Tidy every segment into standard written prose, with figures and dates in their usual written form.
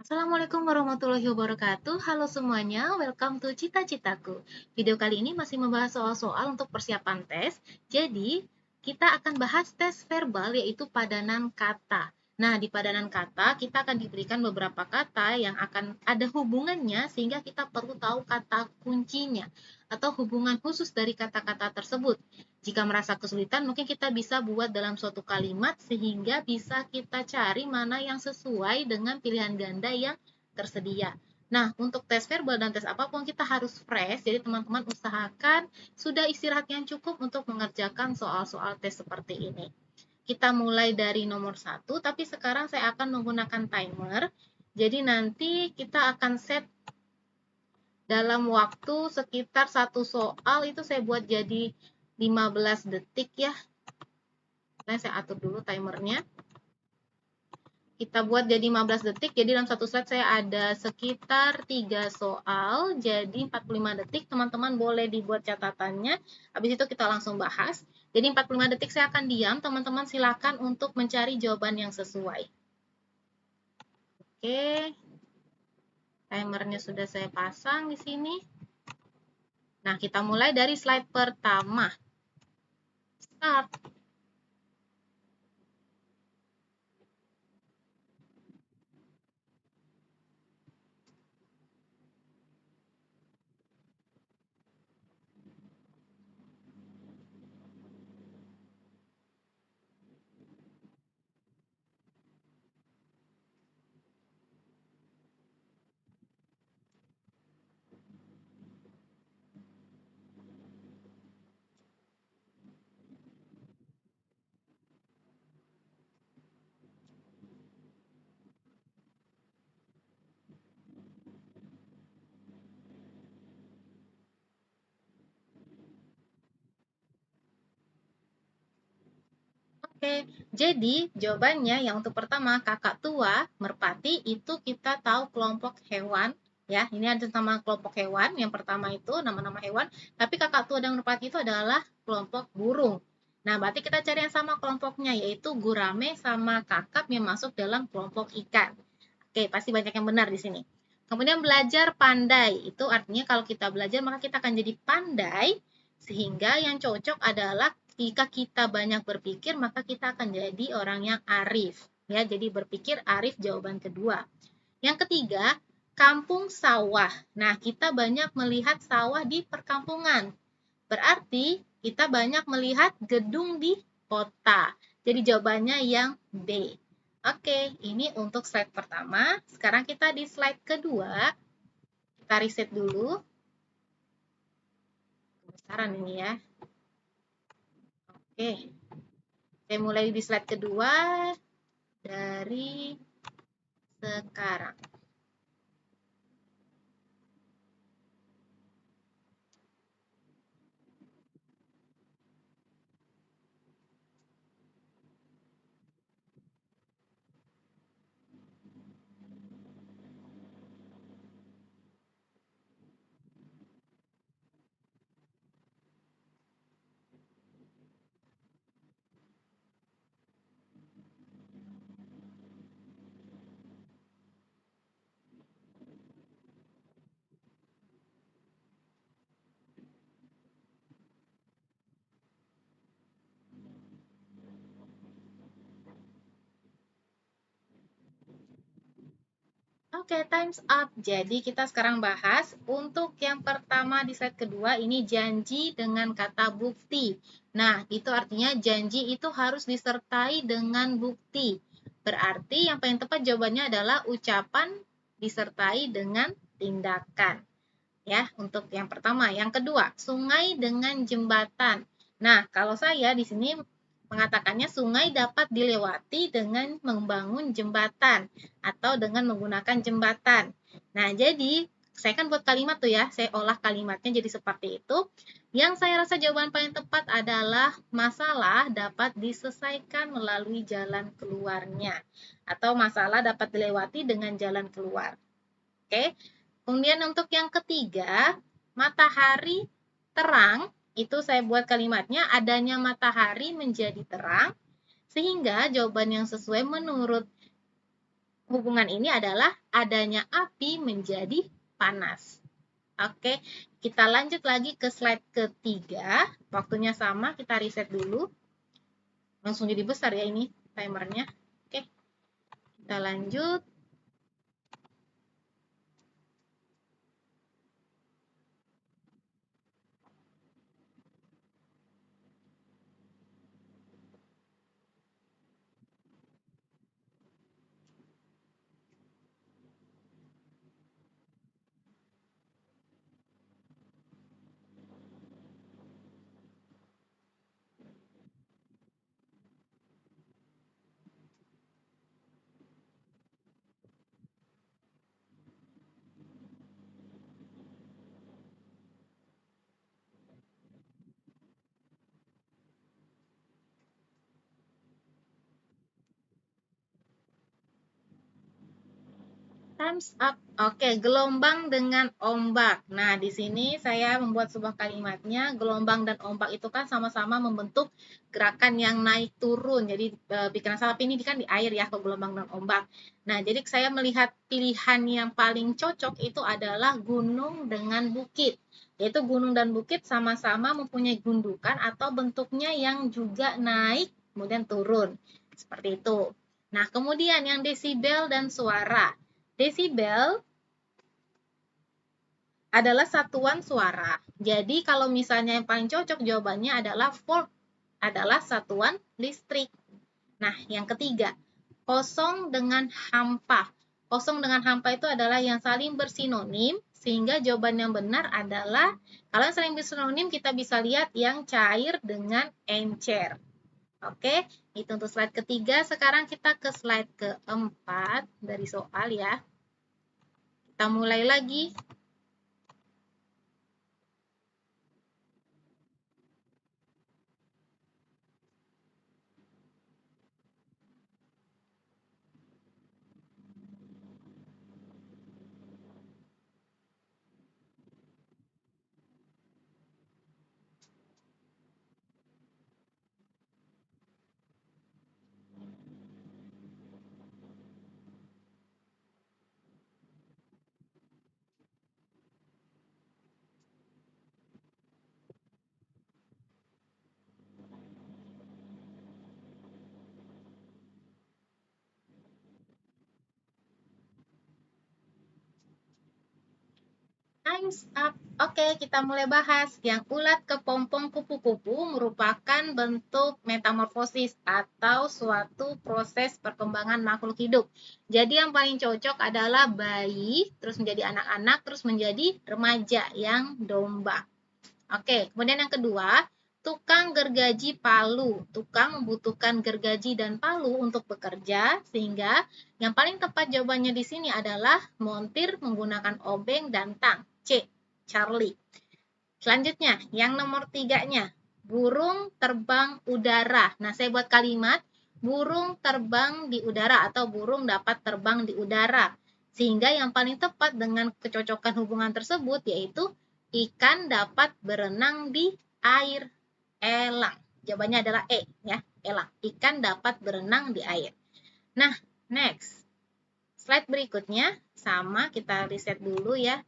Assalamualaikum warahmatullahi wabarakatuh. Halo semuanya, welcome to Cita-Citaku. Video kali ini masih membahas soal-soal untuk persiapan tes. Jadi, kita akan bahas tes verbal yaitu padanan kata. Nah, di padanan kata kita akan diberikan beberapa kata yang akan ada hubungannya sehingga kita perlu tahu kata kuncinya atau hubungan khusus dari kata-kata tersebut. Jika merasa kesulitan, mungkin kita bisa buat dalam suatu kalimat sehingga bisa kita cari mana yang sesuai dengan pilihan ganda yang tersedia. Nah, untuk tes verbal dan tes apapun kita harus fresh, jadi teman-teman usahakan sudah istirahat yang cukup untuk mengerjakan soal-soal tes seperti ini. Kita mulai dari nomor 1, tapi sekarang saya akan menggunakan timer. Jadi nanti kita akan set dalam waktu sekitar satu soal itu saya buat jadi 15 detik ya. Nah, saya atur dulu timernya. Kita buat jadi 15 detik, jadi dalam satu slide saya ada sekitar 3 soal, jadi 45 detik. Teman-teman boleh dibuat catatannya, habis itu kita langsung bahas. Jadi 45 detik saya akan diam, teman-teman silakan untuk mencari jawaban yang sesuai. Oke, timernya sudah saya pasang di sini. Nah, kita mulai dari slide pertama. Start. Oke, jadi jawabannya yang untuk pertama kakak tua, merpati itu kita tahu kelompok hewan ya. Ini ada nama kelompok hewan. Yang pertama itu nama-nama hewan, tapi kakak tua dan merpati itu adalah kelompok burung. Nah, berarti kita cari yang sama kelompoknya yaitu gurame sama kakap yang masuk dalam kelompok ikan. Oke, pasti banyak yang benar di sini. Kemudian belajar pandai. Itu artinya kalau kita belajar maka kita akan jadi pandai sehingga yang cocok adalah jika kita banyak berpikir, maka kita akan jadi orang yang arif. Ya, jadi berpikir arif jawaban kedua. Yang ketiga, kampung sawah. Nah, kita banyak melihat sawah di perkampungan. Berarti kita banyak melihat gedung di kota. Jadi jawabannya yang B. Oke, ini untuk slide pertama. Sekarang kita di slide kedua. Kita reset dulu. Kebesaran ini ya. Oke, saya mulai di slide kedua dari sekarang. Oke, time's up. Jadi kita sekarang bahas untuk yang pertama di slide kedua ini janji dengan kata bukti. Nah, itu artinya janji itu harus disertai dengan bukti. Berarti yang paling tepat jawabannya adalah ucapan disertai dengan tindakan. Ya, untuk yang pertama. Yang kedua, sungai dengan jembatan. Nah, kalau saya di sini mengatakannya sungai dapat dilewati dengan membangun jembatan atau dengan menggunakan jembatan. Nah, jadi saya kan buat kalimat tuh ya, saya olah kalimatnya jadi seperti itu. Yang saya rasa jawaban paling tepat adalah masalah dapat diselesaikan melalui jalan keluarnya atau masalah dapat dilewati dengan jalan keluar. Oke. Kemudian untuk yang ketiga, matahari terang, itu saya buat kalimatnya adanya matahari menjadi terang, sehingga jawaban yang sesuai menurut hubungan ini adalah adanya api menjadi panas. Oke, kita lanjut lagi ke slide ketiga. Waktunya sama, kita reset dulu. Langsung jadi besar ya ini timernya. Oke, kita lanjut. Time's up. Oke, gelombang dengan ombak. Nah, di sini saya membuat sebuah kalimatnya. Gelombang dan ombak itu kan sama-sama membentuk gerakan yang naik turun. Jadi, pikiran saya, tapi ini kan di air ya, kalau gelombang dan ombak. Nah, jadi saya melihat pilihan yang paling cocok itu adalah gunung dengan bukit. Yaitu gunung dan bukit sama-sama mempunyai gundukan atau bentuknya yang juga naik, kemudian turun. Seperti itu. Nah, kemudian yang desibel dan suara. Desibel adalah satuan suara. Jadi kalau misalnya yang paling cocok jawabannya adalah volt adalah satuan listrik. Nah, yang ketiga, kosong dengan hampa. Kosong dengan hampa itu adalah yang saling bersinonim, sehingga jawaban yang benar adalah, kalau yang saling bersinonim kita bisa lihat yang cair dengan encer. Oke, itu untuk slide ketiga. Sekarang kita ke slide keempat dari soal ya. Kita mulai lagi. Time's up. Oke, kita mulai bahas. Yang ulat kepompong kupu-kupu merupakan bentuk metamorfosis atau suatu proses perkembangan makhluk hidup. Jadi yang paling cocok adalah bayi, terus menjadi anak-anak, terus menjadi remaja yang domba. Oke, kemudian yang kedua, tukang gergaji palu. Tukang membutuhkan gergaji dan palu untuk bekerja, sehingga yang paling tepat jawabannya di sini adalah montir menggunakan obeng dan tang. C. Charlie. Selanjutnya, yang nomor tiganya, burung terbang udara. Nah, saya buat kalimat, burung terbang di udara atau burung dapat terbang di udara. Sehingga yang paling tepat dengan kecocokan hubungan tersebut yaitu ikan dapat berenang di air. Elang. Jawabannya adalah E ya, elang. Ikan dapat berenang di air. Nah, next. Slide berikutnya sama, kita reset dulu ya.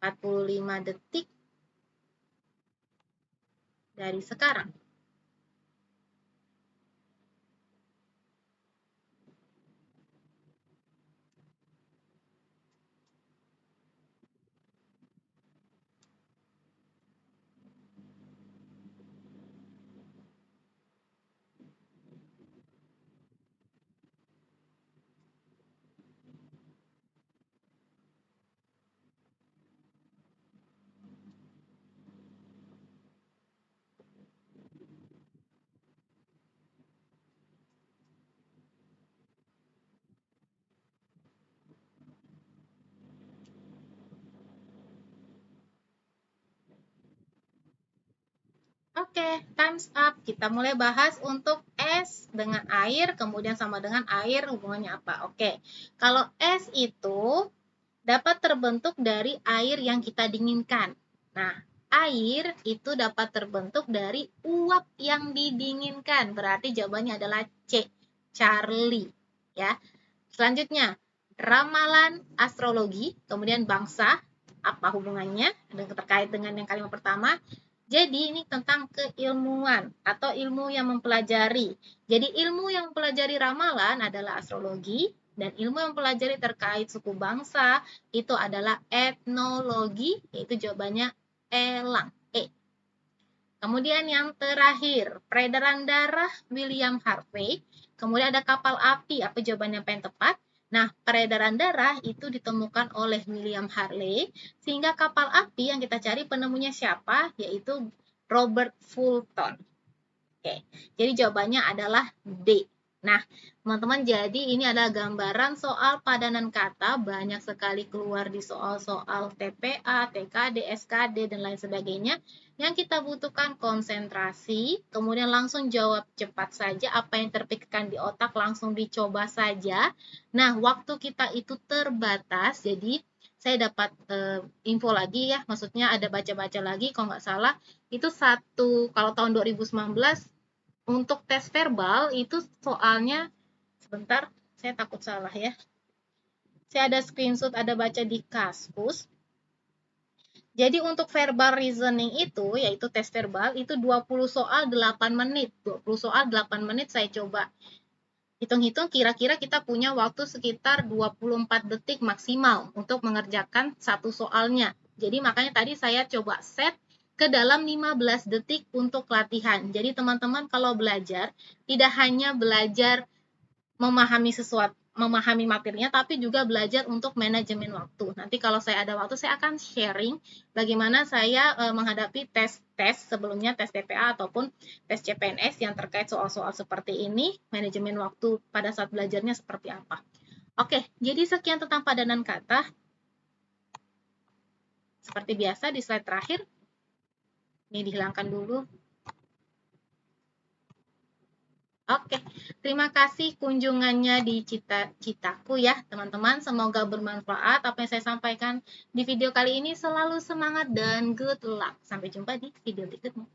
45 detik dari sekarang. Oke, time's up. Kita mulai bahas untuk es dengan air, kemudian sama dengan air hubungannya apa. Oke, kalau es itu dapat terbentuk dari air yang kita dinginkan. Nah, air itu dapat terbentuk dari uap yang didinginkan. Berarti jawabannya adalah C, Charlie. Ya. Selanjutnya, ramalan astrologi, kemudian bangsa, apa hubungannya terkait dengan yang kalimat pertama. Jadi ini tentang keilmuan atau ilmu yang mempelajari. Jadi ilmu yang mempelajari ramalan adalah astrologi, dan ilmu yang mempelajari terkait suku bangsa itu adalah etnologi, yaitu jawabannya elang. Kemudian yang terakhir, peredaran darah William Harvey. Kemudian ada kapal api, apa jawabannya yang tepat? Nah, peredaran darah itu ditemukan oleh William Harvey, sehingga kapal api yang kita cari penemunya siapa? Yaitu Robert Fulton. Oke, jadi jawabannya adalah D. Nah, teman-teman, jadi ini adalah gambaran soal padanan kata, banyak sekali keluar di soal-soal TPA, TKD, SKD, dan lain sebagainya. Yang kita butuhkan konsentrasi, kemudian langsung jawab cepat saja, apa yang terpikirkan di otak langsung dicoba saja. Nah, waktu kita itu terbatas, jadi saya dapat info lagi ya, maksudnya ada baca-baca lagi, kalau nggak salah, itu kalau tahun 2019, untuk tes verbal itu soalnya, sebentar, saya takut salah ya. Saya ada screenshot, ada baca di Kaskus. Jadi untuk verbal reasoning itu, yaitu tes verbal, itu 20 soal 8 menit. 20 soal 8 menit saya coba hitung-hitung, kira-kira kita punya waktu sekitar 24 detik maksimal untuk mengerjakan satu soalnya. Jadi makanya tadi saya coba set ke dalam 15 detik untuk latihan. Jadi teman-teman kalau belajar, tidak hanya belajar memahami sesuatu, memahami materinya, tapi juga belajar untuk manajemen waktu. Nanti kalau saya ada waktu, saya akan sharing bagaimana saya menghadapi tes-tes sebelumnya, tes TPA ataupun tes CPNS yang terkait soal-soal seperti ini, manajemen waktu pada saat belajarnya seperti apa. Oke, jadi sekian tentang padanan kata. Seperti biasa di slide terakhir, ini dihilangkan dulu. Oke, terima kasih kunjungannya di Cita-Citaku ya teman-teman. Semoga bermanfaat apa yang saya sampaikan di video kali ini. Selalu semangat dan good luck. Sampai jumpa di video berikutnya.